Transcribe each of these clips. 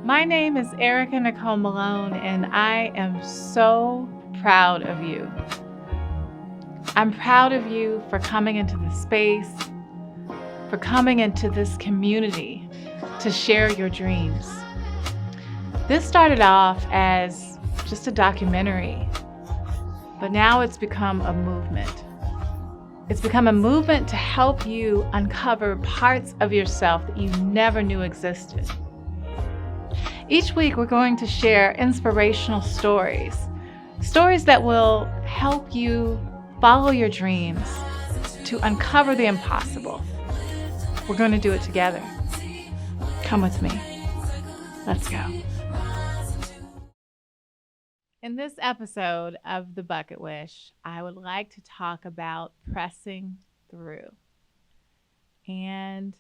My name is Erica Nicole Malone, and I am so proud of you. I'm proud of you for coming into this space, for coming into this community to share your dreams. This started off as just a documentary, but now it's become a movement. It's become a movement to help you uncover parts of yourself that you never knew existed. Each week, we're going to share inspirational stories that will help you follow your dreams, to uncover the impossible. We're going to do it together. Come with me. Let's go. In this episode of the Bucketwish, I would like to talk about pressing through. And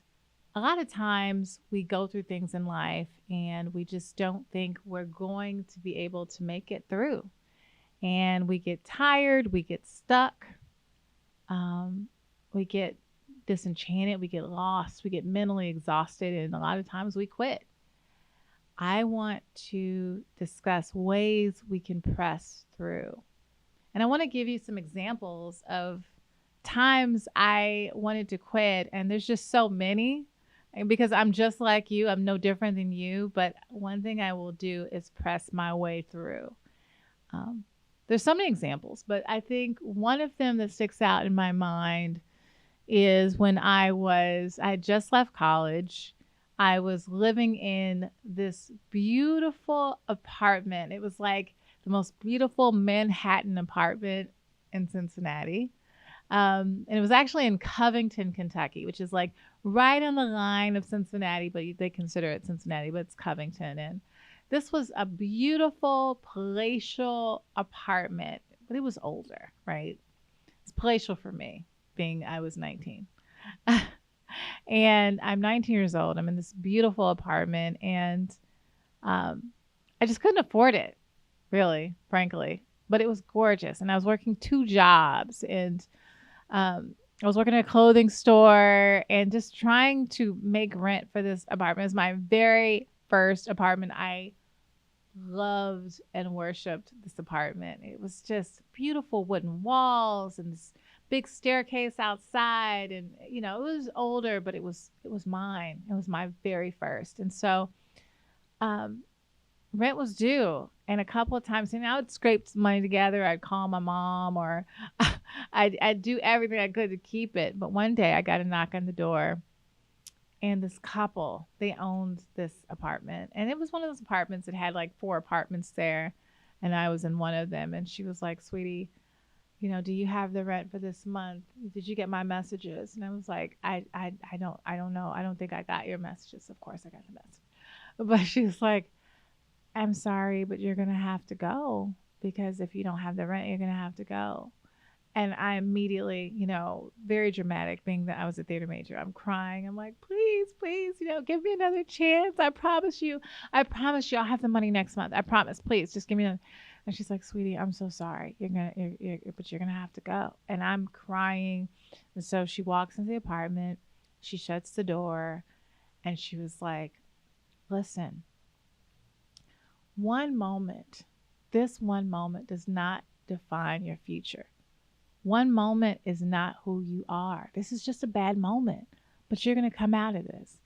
a lot of times we go through things in life and we just don't think we're going to be able to make it through. And we get tired, we get stuck, we get disenchanted, we get lost, we get mentally exhausted, and a lot of times we quit. I want to discuss ways we can press through. And I want to give you some examples of times I wanted to quit, and there's just so many. And because I'm just like you, I'm no different than you, but one thing I will do is press my way through. There's so many examples, but I think one of them that sticks out in my mind is when I had just left college. I was living in this beautiful apartment. It was like the most beautiful Manhattan apartment in Cincinnati. And it was actually in Covington, Kentucky, which is like right on the line of Cincinnati, but they consider it Cincinnati, but it's Covington. And this was a beautiful palatial apartment, but it was older, right? It's palatial for me, being I was 19. And I'm 19 years old. I'm in this beautiful apartment, and I just couldn't afford it, really, frankly. But it was gorgeous, and I was working 2 jobs, and I was working at a clothing store and just trying to make rent for this apartment. It was my very first apartment. I loved and worshipped this apartment. It was just beautiful wooden walls and this big staircase outside, and it was older, but it was mine. It was my very first. And so rent was due, and a couple of times, I would scrape some money together. I'd call my mom, or I'd do everything I could to keep it. But one day I got a knock on the door, and this couple, they owned this apartment, and it was one of those apartments that had like 4 apartments there, and I was in one of them. And she was like, "Sweetie, do you have the rent for this month? Did you get my messages?" And I was like, I don't know. I don't think I got your messages. Of course I got the message. But she was like, "I'm sorry, but you're going to have to go, because if you don't have the rent, you're going to have to go." And I immediately, very dramatic, being that I was a theater major, I'm crying. I'm like, please, give me another chance. I promise you, I'll have the money next month. I promise, please, just give me another. And she's like, "Sweetie, I'm so sorry. But you're going to have to go." And I'm crying. And so she walks into the apartment, she shuts the door, and she was like, "Listen, this one moment does not define your future. One moment is not who you are. This is just a bad moment, but you're going to come out of this."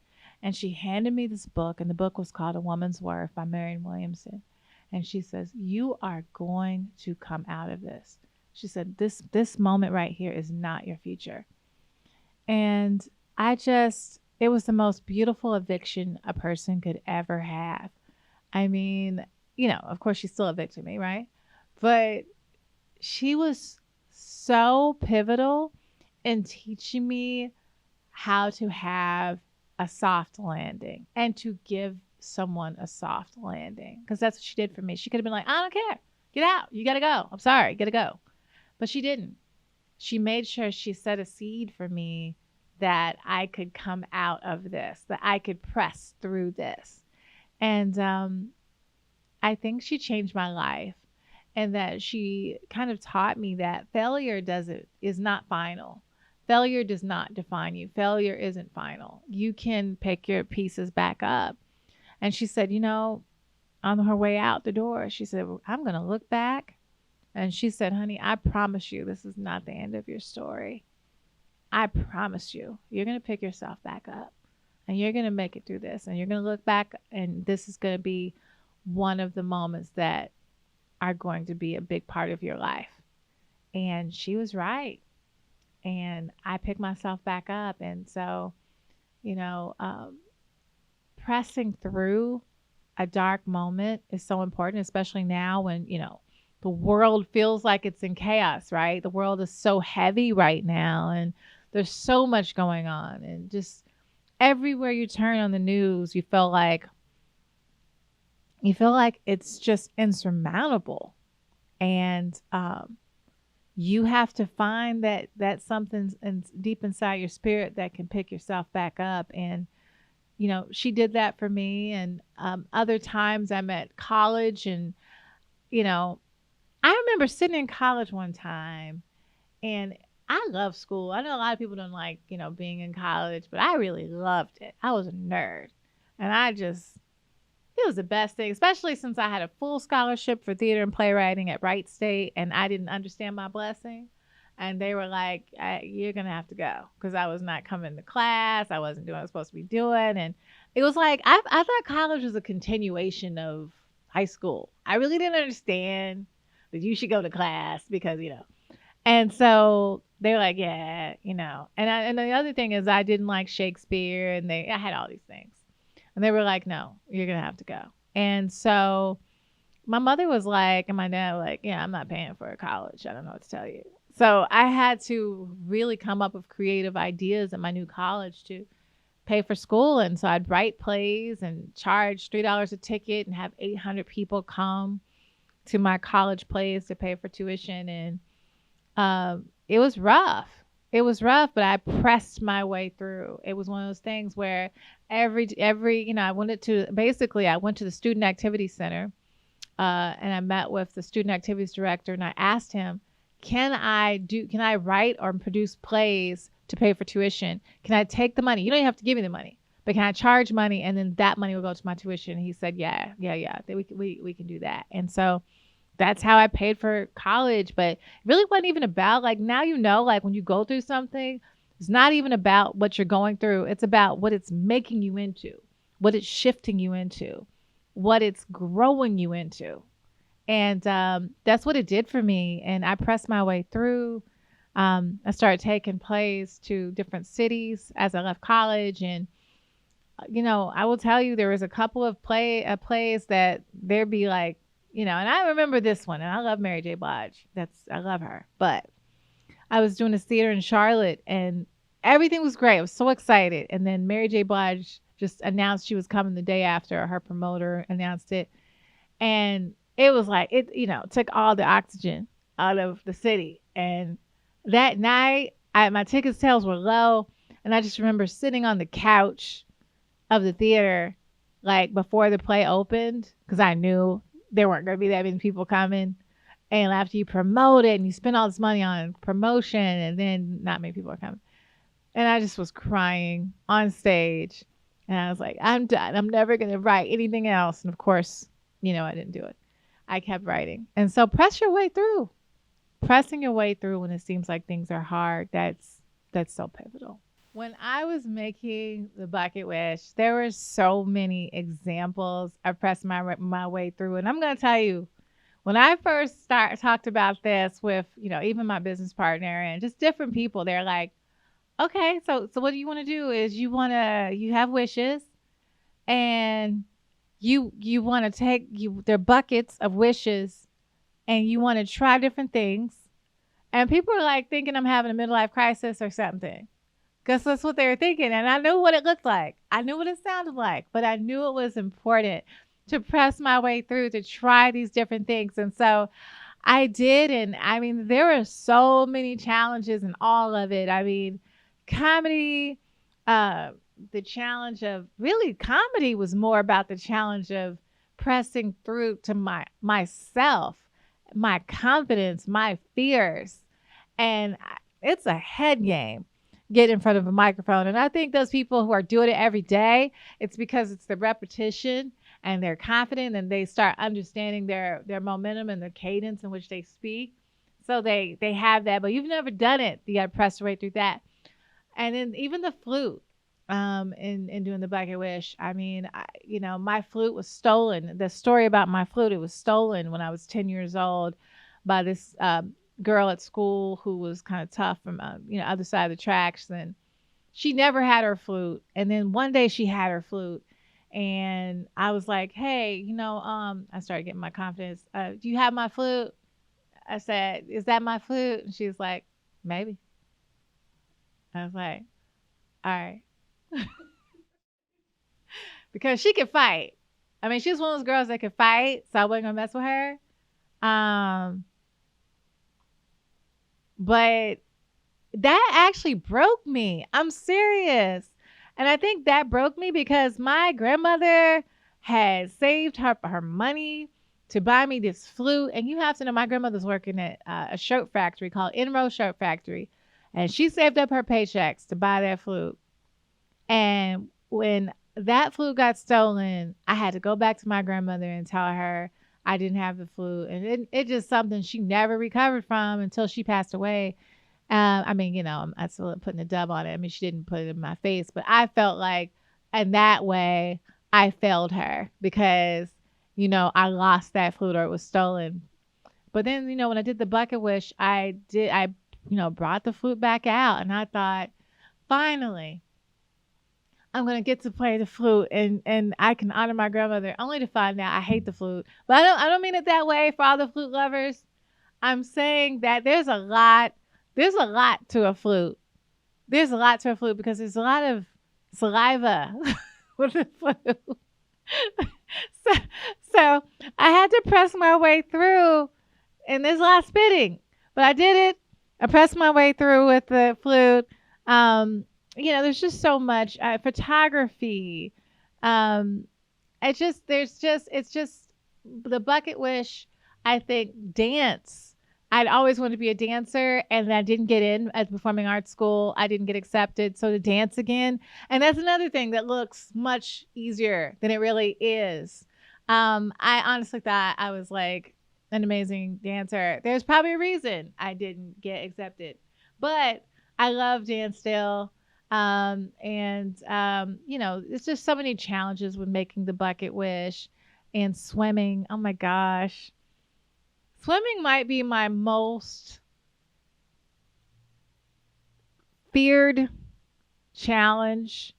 And she handed me this book, and the book was called A Woman's Worth by Marianne Williamson. And she says, "You are going to come out of this." She said, this moment right here is not your future. And it was the most beautiful eviction a person could ever have. I mean, of course she still evicted me, right? But she was so pivotal in teaching me how to have a soft landing and to give someone a soft landing, because that's what she did for me. She could have been like, "I don't care, get out, you gotta go, I'm sorry, gotta go." But she didn't. She made sure she set a seed for me that I could come out of this, that I could press through this. And I think she changed my life, and that she kind of taught me that failure is not final. Failure does not define you. Failure isn't final. You can pick your pieces back up. And she said, on her way out the door, she said, I'm going to look back. And she said, honey, I promise you, this is not the end of your story. I promise you, you're going to pick yourself back up and you're going to make it through this. And you're going to look back and this is going to be one of the moments that are going to be a big part of your life. And she was right. And I picked myself back up. And so, pressing through a dark moment is so important, especially now when, the world feels like it's in chaos, right? The world is so heavy right now and there's so much going on. And just everywhere you turn on the news, you feel like it's just insurmountable. And you have to find that something's deep inside your spirit that can pick yourself back up. And she did that for me. And other times I'm at college and, I remember sitting in college one time and I love school. I know a lot of people don't like, being in college, but I really loved it. I was a nerd and it was the best thing, especially since I had a full scholarship for theater and playwriting at Wright State and I didn't understand my blessing. And they were like, you're going to have to go because I was not coming to class. I wasn't doing what I was supposed to be doing. And it was like, I thought college was a continuation of high school. I really didn't understand that you should go to class because, And so they were like, yeah, And the other thing is I didn't like Shakespeare and I had all these things. And they were like, no, you're going to have to go. And so my mother was like, and my dad was like, yeah, I'm not paying for a college. I don't know what to tell you. So I had to really come up with creative ideas at my new college to pay for school. And so I'd write plays and charge $3 a ticket and have 800 people come to my college plays to pay for tuition. And it was rough. It was rough, but I pressed my way through. It was one of those things where every I went to the Student Activity Center and I met with the Student Activities Director and I asked him, can I write or produce plays to pay for tuition? Can I take the money? You don't even have to give me the money, but can I charge money and then that money will go to my tuition? And he said, yeah, we can do that. And so that's how I paid for college. But it really wasn't even about now, when you go through something, it's not even about what you're going through. It's about what it's making you into, what it's shifting you into, what it's growing you into. And that's what it did for me. And I pressed my way through. I started taking plays to different cities as I left college. And, I will tell you, there was a couple of plays that there'd be like, and I remember this one. And I love Mary J. Blige. I love her. But I was doing this theater in Charlotte and everything was great. I was so excited. And then Mary J. Blige just announced she was coming the day after. Her promoter announced it. And it was like, it took all the oxygen out of the city. And that night, my ticket sales were low. And I just remember sitting on the couch of the theater, before the play opened, because I knew there weren't going to be that many people coming. And after you promote it and you spend all this money on promotion and then not many people are coming. And I just was crying on stage. And I was like, I'm done. I'm never going to write anything else. And of course, I didn't do it. I kept writing. And so press your way through. Pressing your way through when it seems like things are hard, that's so pivotal. When I was making the Bucketwish, there were so many examples of pressing my way through. And I'm going to tell you, when I first talked about this with, even my business partner and just different people, they're like, okay, so what do you want to do is you have wishes and you want to take their buckets of wishes and you want to try different things. And people are like thinking I'm having a midlife crisis or something. Because that's what they were thinking. And I knew what it looked like. I knew what it sounded like. But I knew it was important to press my way through, to try these different things. And so I did. And I mean, there were so many challenges in all of it. I mean, comedy, the challenge of really comedy was more about the challenge of pressing through to myself, my confidence, my fears. And it's a head game. get in front of a microphone. And I think those people who are doing it every day, it's because it's the repetition and they're confident and they start understanding their momentum and the cadence in which they speak. So they have that, but you've never done it. You got to press right through that. And then even the flute, in doing the Bucketwish. I mean, my flute was stolen. The story about my flute, it was stolen when I was 10 years old by this girl at school who was kind of tough from other side of the tracks, and she never had her flute. And then one day she had her flute, and I was like, hey, I started getting my confidence. Do you have my flute? I said, is that my flute? And she was like, maybe. I was like, all right. Because she could fight. I mean, she's one of those girls that could fight, so I wasn't gonna mess with her. Um, but that actually broke me. I'm serious. And I think that broke me because my grandmother had saved her money to buy me this flute. And you have to know, my grandmother's working at a shirt factory called Inrow Shirt Factory. And she saved up her paychecks to buy that flute. And when that flute got stolen, I had to go back to my grandmother and tell her I didn't have the flute. And it just something she never recovered from until she passed away. I mean, I'm still putting a dub on it. I mean, she didn't put it in my face, but I felt like in that way I failed her because, I lost that flute or it was stolen. But then, when I did the Bucketwish, I brought the flute back out and I thought, finally, I'm going to get to play the flute and I can honor my grandmother, only to find out I hate the flute. But I don't mean it that way for all the flute lovers. I'm saying that there's a lot to a flute. There's a lot to a flute because there's a lot of saliva with the flute. so, so I had to press my way through, and there's a lot of spitting, but I did it. I pressed my way through with the flute. There's just so much photography. It's just the Bucketwish. I think dance. I'd always wanted to be a dancer, and I didn't get in at performing arts school. I didn't get accepted, so to dance again, and that's another thing that looks much easier than it really is. I honestly thought I was like an amazing dancer. There's probably a reason I didn't get accepted, but I love dance still. It's just so many challenges with making the Bucketwish and swimming. Oh my gosh. Swimming might be my most feared challenge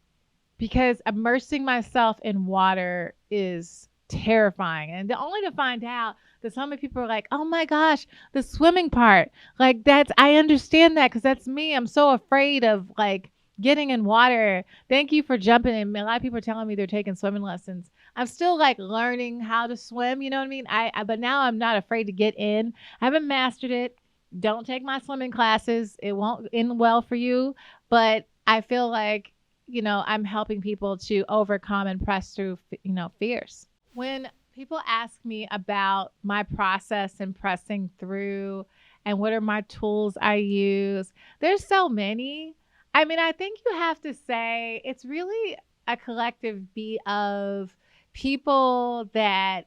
because immersing myself in water is terrifying. And only to find out that so many people are like, oh my gosh, the swimming part. Like I understand that because that's me. I'm so afraid of like getting in water. Thank you for jumping in. A lot of people are telling me they're taking swimming lessons. I'm still like learning how to swim. You know what I mean? But now I'm not afraid to get in. I haven't mastered it. Don't take my swimming classes. It won't end well for you. But I feel like, I'm helping people to overcome and press through, fears. When people ask me about my process and pressing through and what are my tools I use, there's so many. I mean, I think you have to say it's really a collective beat of people that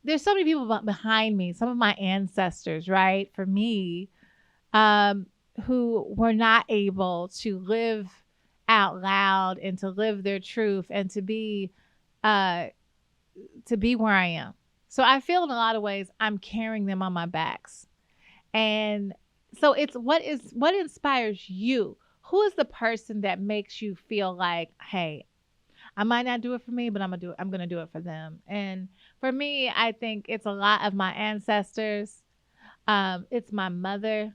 there's so many people behind me, some of my ancestors, right? For me, who were not able to live out loud and to live their truth and to be where I am. So I feel in a lot of ways I'm carrying them on my backs. And so it's what inspires you? Who is the person that makes you feel like, hey, I might not do it for me, but I'm going to do it for them. And for me, I think it's a lot of my ancestors. It's my mother.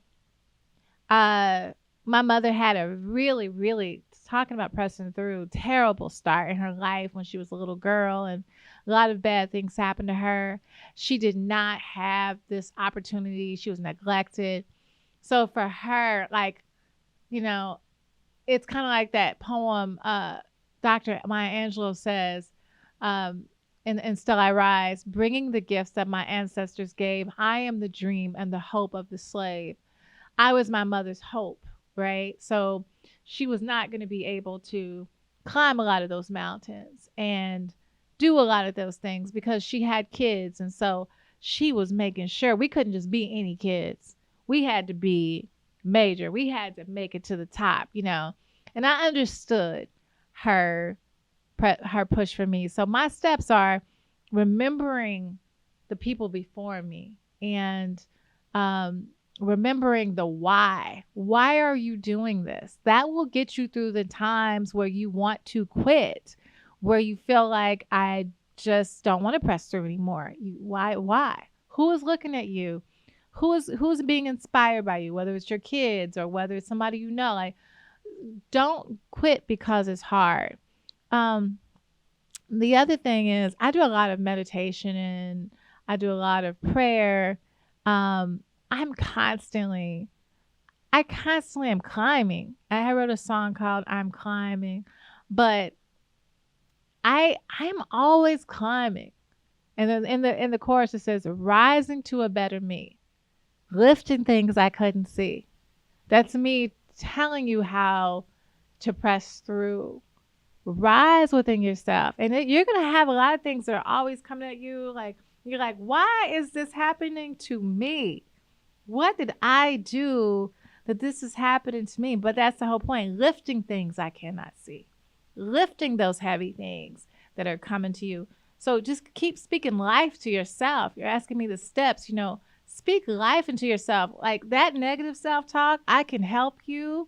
My mother had a really, really, talking about pressing through, terrible start in her life when she was a little girl, and a lot of bad things happened to her. She did not have this opportunity. She was neglected. So for her, like, it's kind of like that poem, Dr. Maya Angelou says, in Still I Rise, bringing the gifts that my ancestors gave, I am the dream and the hope of the slave. I was my mother's hope. right? So she was not going to be able to climb a lot of those mountains and do a lot of those things because she had kids. And so she was making sure we couldn't just be any kids. We had to be major. We had to make it to the top, you know. And I understood her her push for me. So my steps are remembering the people before me and um, remembering the why. Why are you doing this? That will get you through the times where you want to quit, where you feel like I just don't want to press through anymore. Why? Why? Who is looking at you? Who's being inspired by you? Whether it's your kids or whether it's somebody you know. Like, don't quit because it's hard. Um, the other thing is I do a lot of meditation and I do a lot of prayer. Um, I'm constantly, I constantly am climbing. I wrote a song called I'm Climbing, but I'm always climbing. And then in the chorus it says rising to a better me, lifting things I couldn't see. That's me telling you how to press through. Rise within yourself. And you're going to have a lot of things that are always coming at you. Like, you're like, why is this happening to me? What did I do that this is happening to me? But that's the whole point. Lifting things I cannot see. Lifting those heavy things that are coming to you. So just keep speaking life to yourself. You're asking me the steps, speak life into yourself. Like that negative self-talk, I can help you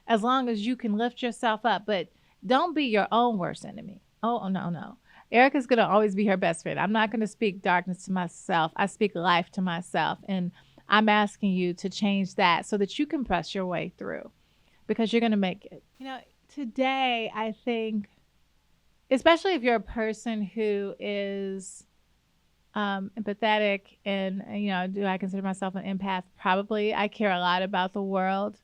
as long as you can lift yourself up. But don't be your own worst enemy. Oh, no, no. Erica's going to always be her best friend. I'm not going to speak darkness to myself. I speak life to myself. And I'm asking you to change that so that you can press your way through because you're going to make it. Today, I think, especially if you're a person who is empathetic and, do I consider myself an empath? Probably. I care a lot about the world.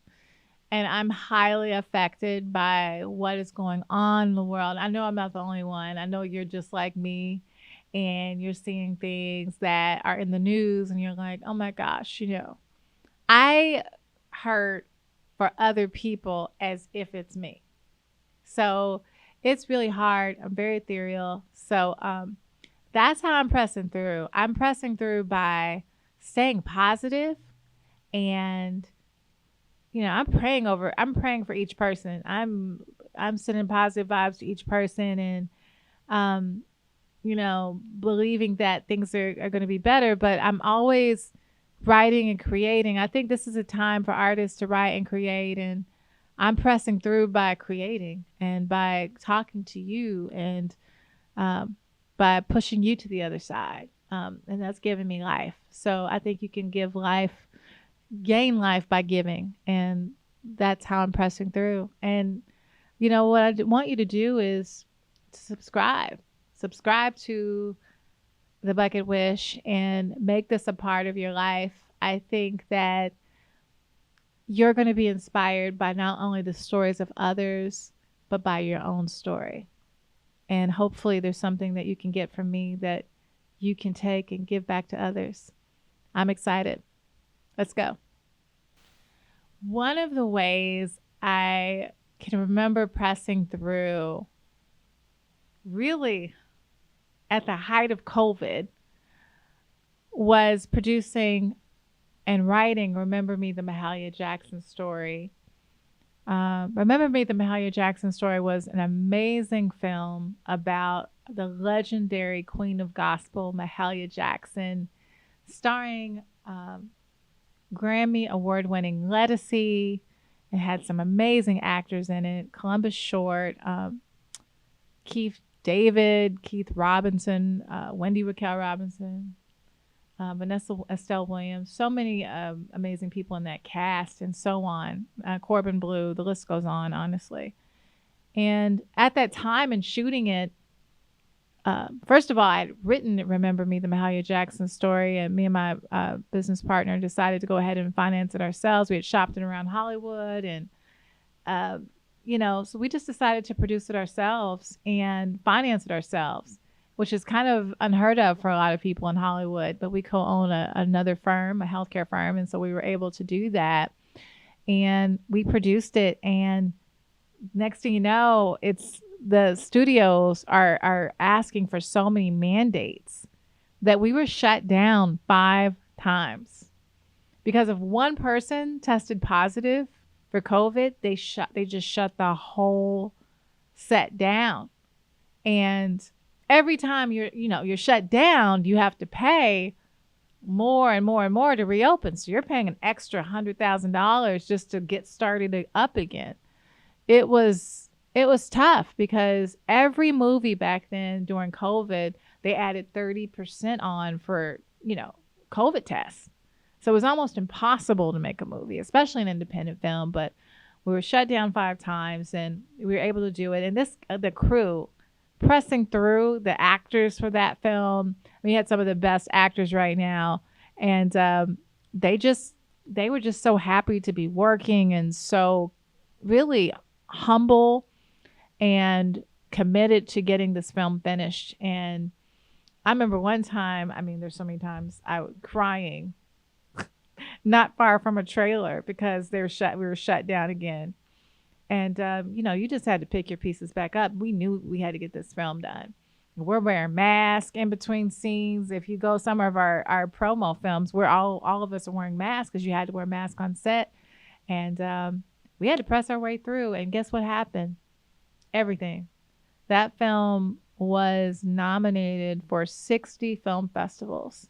And I'm highly affected by what is going on in the world. I know I'm not the only one. I know you're just like me and you're seeing things that are in the news and you're like, oh my gosh, I hurt for other people as if it's me. So it's really hard. I'm very ethereal. So that's how I'm pressing through. I'm pressing through by staying positive and I'm praying for each person. I'm sending positive vibes to each person and, believing that things are going to be better. But I'm always writing and creating. I think this is a time for artists to write and create. And I'm pressing through by creating and by talking to you and by pushing you to the other side. And that's giving me life. So I think you can gain life by giving, and that's how I'm pressing through. And what I want you to do is to subscribe to the Bucketwish and make this a part of your life. I think that you're going to be inspired by not only the stories of others but by your own story, and hopefully there's something that you can get from me that you can take and give back to others. I'm excited. Let's go. One of the ways I can remember pressing through really at the height of COVID was producing and writing Remember Me, the Mahalia Jackson Story. Remember Me, the Mahalia Jackson Story was an amazing film about the legendary Queen of Gospel, Mahalia Jackson, starring Grammy award-winning Lettucey. It had some amazing actors in it. Columbus Short, Keith Robinson, Wendy Raquel Robinson, Vanessa Estelle Williams. So many amazing people in that cast and so on. Corbin Bleu, the list goes on, honestly. And at that time in shooting it, first of all, I'd written Remember Me, the Mahalia Jackson Story, and me and my business partner decided to go ahead and finance it ourselves. We had shopped it around Hollywood and, so we just decided to produce it ourselves and finance it ourselves, which is kind of unheard of for a lot of people in Hollywood. But we co-own another firm, a healthcare firm, and so we were able to do that. and we produced it. And next thing you know, it's the studios are asking for so many mandates that we were shut down 5 times because if one person tested positive for COVID. They just shut the whole set down. And every time you're shut down, you have to pay more and more and more to reopen. So you're paying an extra $100,000 just to get started up again. It was tough because every movie back then during COVID, they added 30% on for, COVID tests. So it was almost impossible to make a movie, especially an independent film. But we were shut down 5 times and we were able to do it. And the crew pressing through, the actors for that film, we had some of the best actors right now. And they were just so happy to be working and so really humble and committed to getting this film finished. And I remember one time, there's so many times I was crying not far from a trailer because we were shut down again. And, you just had to pick your pieces back up. We knew we had to get this film done. We're wearing masks in between scenes. If you go some of our promo films, we're all of us are wearing masks because you had to wear a mask on set. And we had to press our way through. And guess what happened? Everything. That film was nominated for 60 film festivals.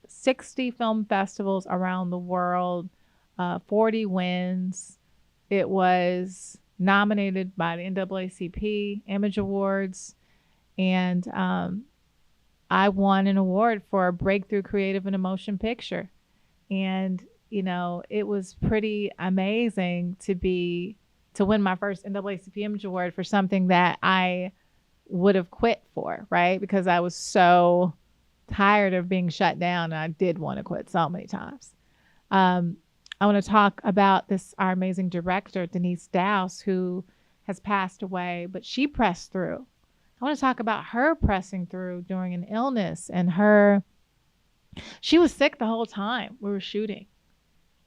60 film festivals around the world, 40 wins. It was nominated by the NAACP Image Awards, and I won an award for a breakthrough creative and motion picture. And it was pretty amazing to win my first NAACP Image Award for something that I would have quit for, right? Because I was so tired of being shut down, and I did want to quit so many times. I want to talk about our amazing director, Denise Dowse, who has passed away, but she pressed through. I want to talk about her pressing through during an illness, and she was sick the whole time we were shooting.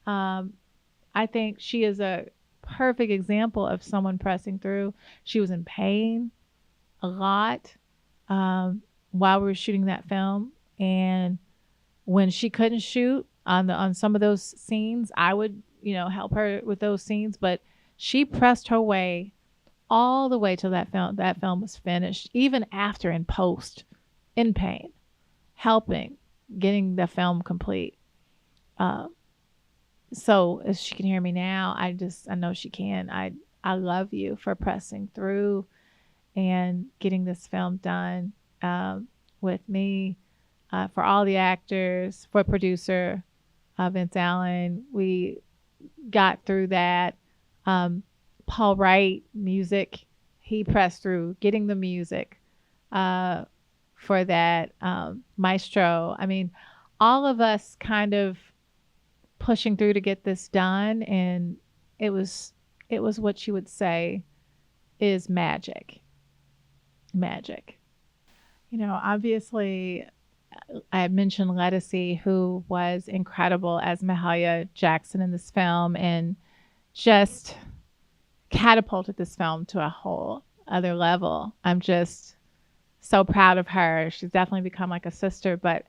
I think she is a perfect example of someone pressing through. She was in pain a lot while we were shooting that film. And when she couldn't shoot on some of those scenes, I would, help her with those scenes. But she pressed her way all the way till that film was finished, even after in post, in pain, helping, getting the film complete. So if she can hear me now, I know she can. I love you for pressing through and getting this film done with me, for all the actors, for producer Vince Allen. We got through that. Paul Wright, music, he pressed through getting the music for that. Maestro. All of us kind of pushing through to get this done, and it was what you would say is magic. Obviously, I had mentioned Lettucey, who was incredible as Mahalia Jackson in this film and just catapulted this film to a whole other level. I'm just so proud of her. She's definitely become like a sister, but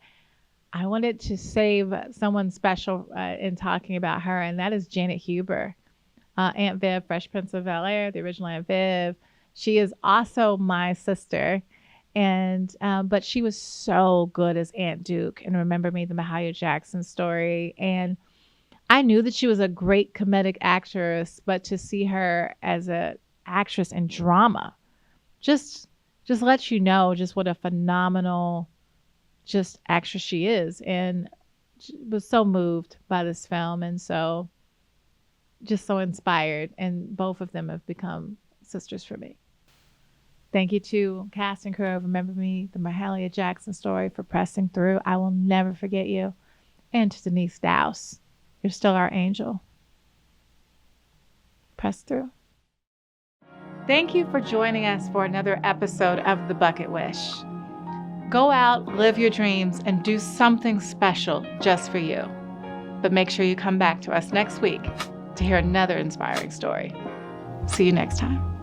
I wanted to save someone special in talking about her, and that is Janet Huber, Aunt Viv, Fresh Prince of Bel-Air, the original Aunt Viv. She is also my sister, and but she was so good as Aunt Duke and Remember Me, the Mahalia Jackson story. And I knew that she was a great comedic actress, but to see her as an actress in drama just lets you know just what a phenomenal just actress she is. And was so moved by this film, and so just so inspired. And both of them have become sisters for me. Thank you to cast and crew of Remember Me, the Mahalia Jackson story, for pressing through. I will never forget you. And to Denise Dowse, you're still our angel. Press through. Thank you for joining us for another episode of The Bucketwish. Go out, live your dreams, and do something special just for you. But make sure you come back to us next week to hear another inspiring story. See you next time.